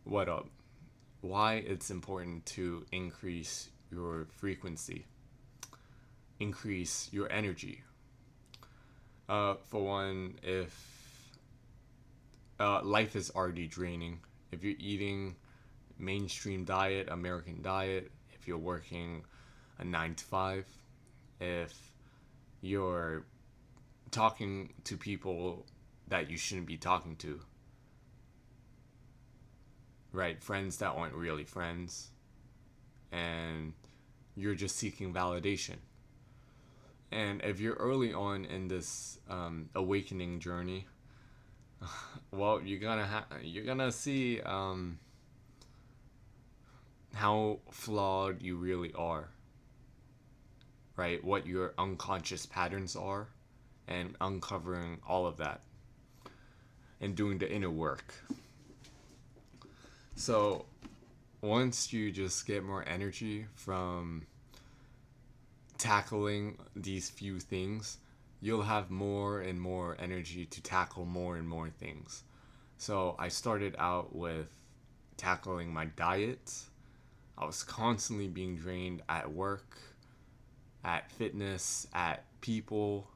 What up? Why it's important to increase your frequency, increase your energy. For one, if life is already draining, if you're eating mainstream diet, American diet, if you're working a 9 to 5, if you're talking to people that you shouldn't be talking to, right? Friends that aren't really friends, and you're just seeking validation. And if you're early on in this awakening journey, well, you're gonna see how flawed you really are, right? What your unconscious patterns are, and uncovering all of that and doing the inner work. So once you just get more energy from tackling these few things, you'll have more and more energy to tackle more and more things. So I started out with tackling my diet. I was constantly being drained at work, at fitness, at people,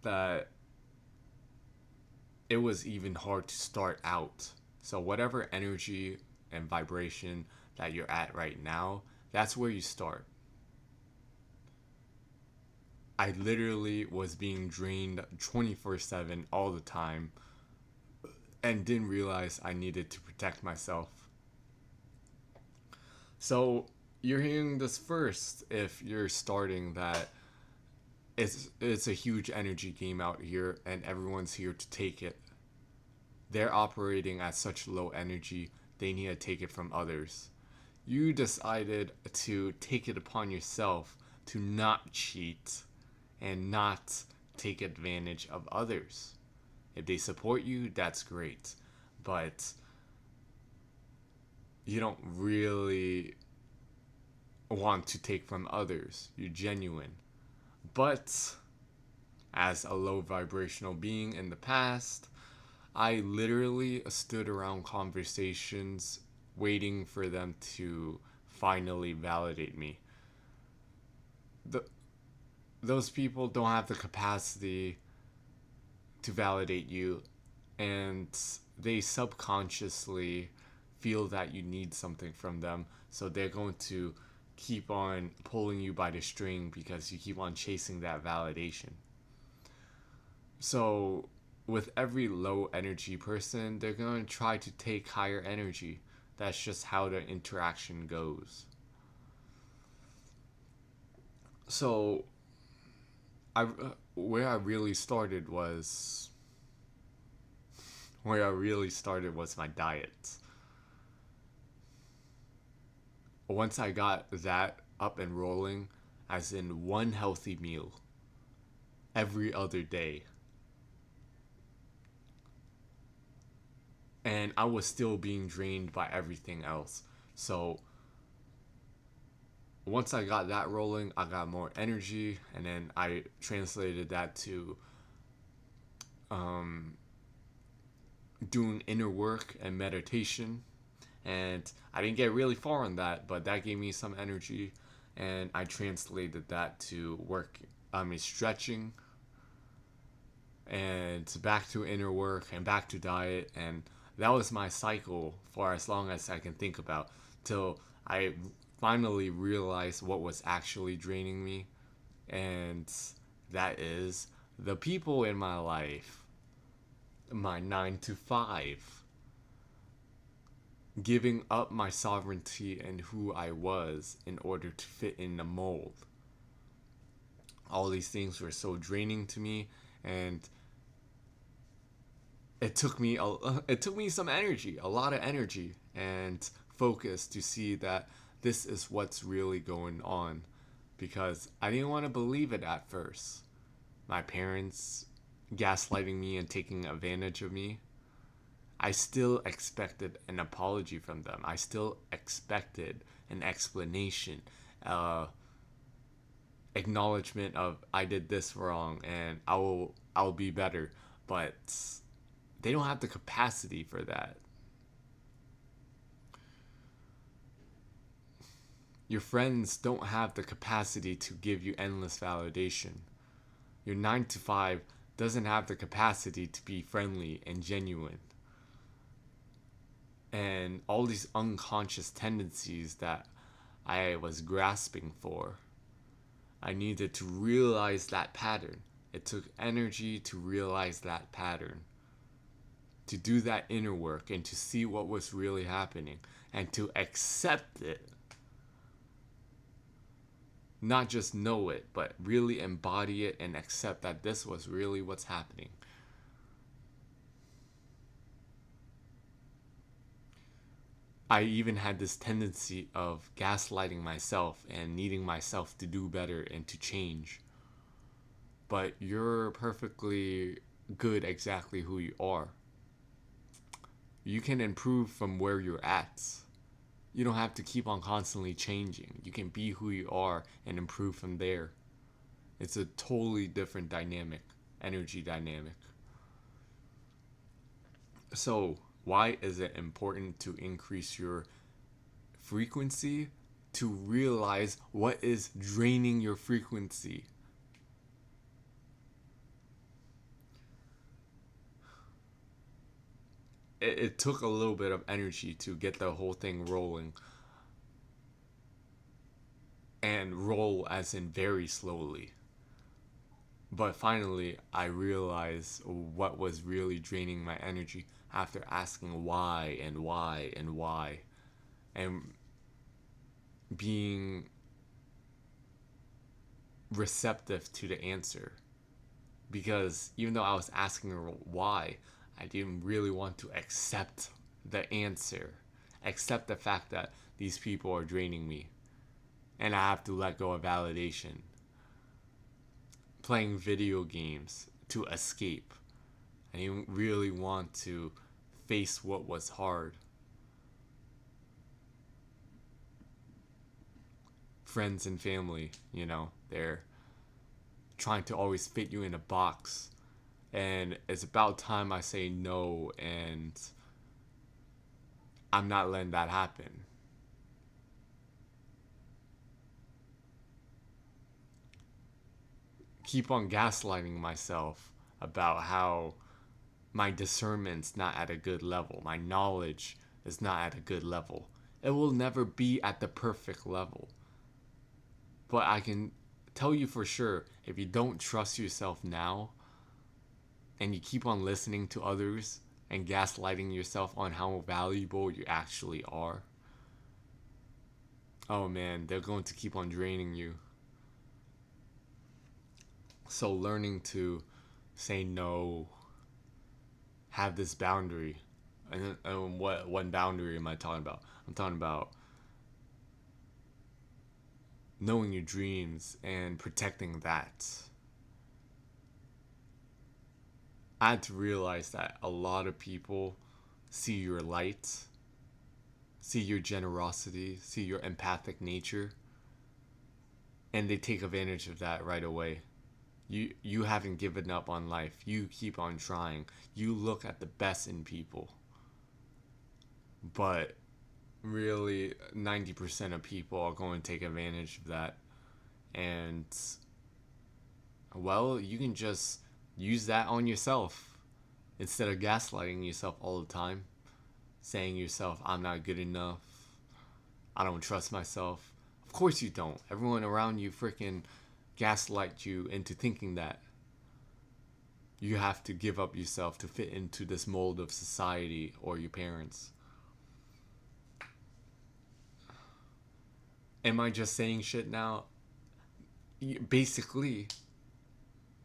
that it was even hard to start out. So, whatever energy and vibration that you're at right now, that's where you start. I literally was being drained 24/7 all the time and didn't realize I needed to protect myself. So, you're hearing this first if you're starting that it's a huge energy game out here and everyone's here to take it. They're operating at such low energy, they need to take it from others. You decided to take it upon yourself to not cheat and not take advantage of others. If they support you, that's great. But you don't really want to take from others. You're genuine. But as a low vibrational being in the past, I literally stood around conversations waiting for them to finally validate me. The, those people don't have the capacity to validate you, and they subconsciously feel that you need something from them, so they're going to keep on pulling you by the string because you keep on chasing that validation. So with every low energy person, they're going to try to take higher energy. That's just how the interaction goes. So I where I really started was where I really started was my diet. Once I got that up and rolling, as in one healthy meal every other day, and I was still being drained by everything else. So once I got that rolling, I got more energy, and then I translated that to um, doing inner work and meditation. And I didn't get really far on that, but that gave me some energy, and I translated that to work. Stretching, and back to inner work, and back to diet, and that was my cycle for as long as I can think about, till I finally realized what was actually draining me, and that is the people in my life, my 9 to 5, giving up my sovereignty and who I was in order to fit in the mold. All these things were so draining to me, and it took me some energy, a lot of energy and focus to see that this is what's really going on, because I didn't want to believe it at first. My parents gaslighting me and taking advantage of me. I still expected an apology from them. I still expected an explanation, uh, acknowledgement of I did this wrong and I'll be better. But they don't have the capacity for that. Your friends don't have the capacity to give you endless validation. Your 9 to 5 doesn't have the capacity to be friendly and genuine. And all these unconscious tendencies that I was grasping for, I needed to realize that pattern. It took energy to realize that pattern, to do that inner work and to see what was really happening and to accept it. Not just know it, but really embody it and accept that this was really what's happening. I even had this tendency of gaslighting myself and needing myself to do better and to change. But you're perfectly good exactly who you are. You can improve from where you're at. You don't have to keep on constantly changing. You can be who you are and improve from there. It's a totally different dynamic, energy dynamic. So, why is it important to increase your frequency? To realize what is draining your frequency. It took a little bit of energy to get the whole thing rolling. And roll as in very slowly. But finally, I realized what was really draining my energy after asking why and why and why. And being receptive to the answer. Because even though I was asking her why, I didn't really want to accept the answer. Accept the fact that these people are draining me. And I have to let go of validation. Playing video games to escape. I didn't really want to face what was hard. Friends and family, they're trying to always fit you in a box. And it's about time I say no, and I'm not letting that happen. Keep on gaslighting myself about how my discernment's not at a good level. My knowledge is not at a good level. It will never be at the perfect level. But I can tell you for sure, if you don't trust yourself now, and you keep on listening to others and gaslighting yourself on how valuable you actually are, oh man, they're going to keep on draining you. So learning to say no, have this boundary. And what one boundary am I talking about? I'm talking about knowing your dreams and protecting that. I had to realize that a lot of people see your light, see your generosity, see your empathic nature, and they take advantage of that right away. You haven't given up on life. You keep on trying. You look at the best in people. But really 90% of people are going to take advantage of that. And well, you can just use that on yourself instead of gaslighting yourself all the time, saying yourself, I'm not good enough, I don't trust myself. Of course you don't. Everyone around you freaking gaslight you into thinking that you have to give up yourself to fit into this mold of society or your parents. Am I just saying shit now? Basically,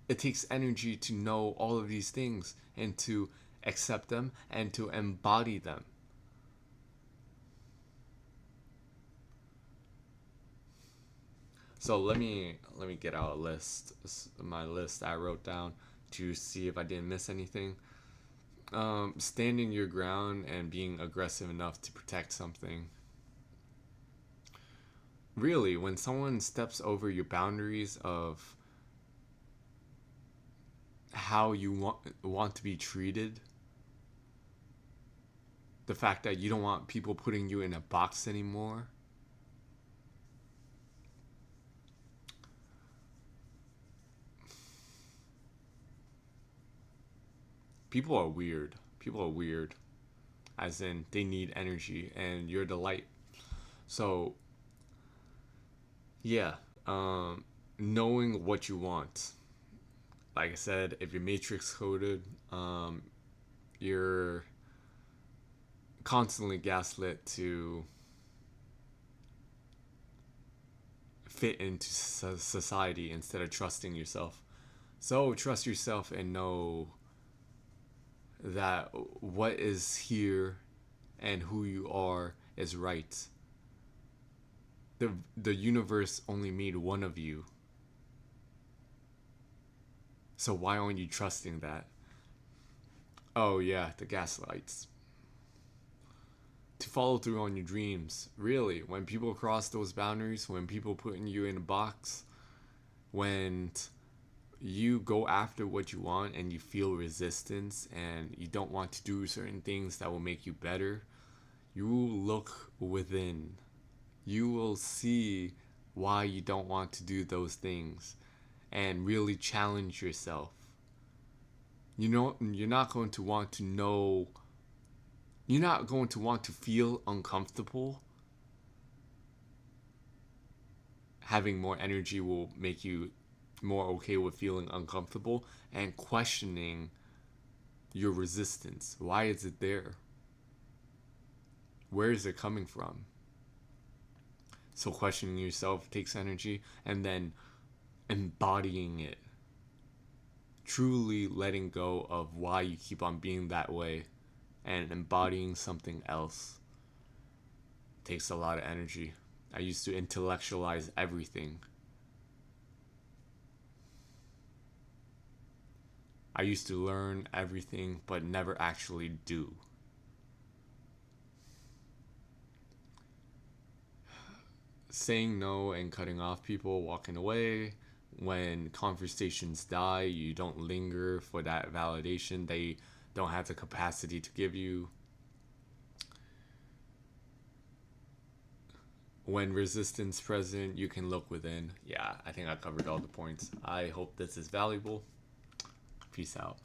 it takes energy to know all of these things and to accept them and to embody them. So let me get out a list, my list I wrote down to see if I didn't miss anything. Standing your ground and being aggressive enough to protect something. Really, when someone steps over your boundaries of how you want to be treated, The fact that you don't want people putting you in a box anymore. People are weird. People are weird. As in, they need energy, and you're the light. So, yeah. Knowing what you want. Like I said, if you're matrix coded, you're constantly gaslit to fit into society instead of trusting yourself. So trust yourself and know that what is here and who you are is right. The universe only made one of you. So why aren't you trusting that? Oh yeah, the gaslights. To follow through on your dreams. Really, when people cross those boundaries, when people putting you in a box, when you go after what you want and you feel resistance and you don't want to do certain things that will make you better, you will look within. You will see why you don't want to do those things and really challenge yourself. You know, you're not going to want to know, you're not going to want to feel uncomfortable. Having more energy will make you more okay with feeling uncomfortable and questioning your resistance. Why is it there? Where is it coming from? So questioning yourself takes energy, and then embodying it. Truly letting go of why you keep on being that way and embodying something else takes a lot of energy. I used to intellectualize everything. I used to learn everything but never actually do. Saying no and cutting off people, walking away. When conversations die, you don't linger for that validation they don't have the capacity to give you. When resistance present, you can look within. Yeah, I think I covered all the points. I hope this is valuable. Peace out.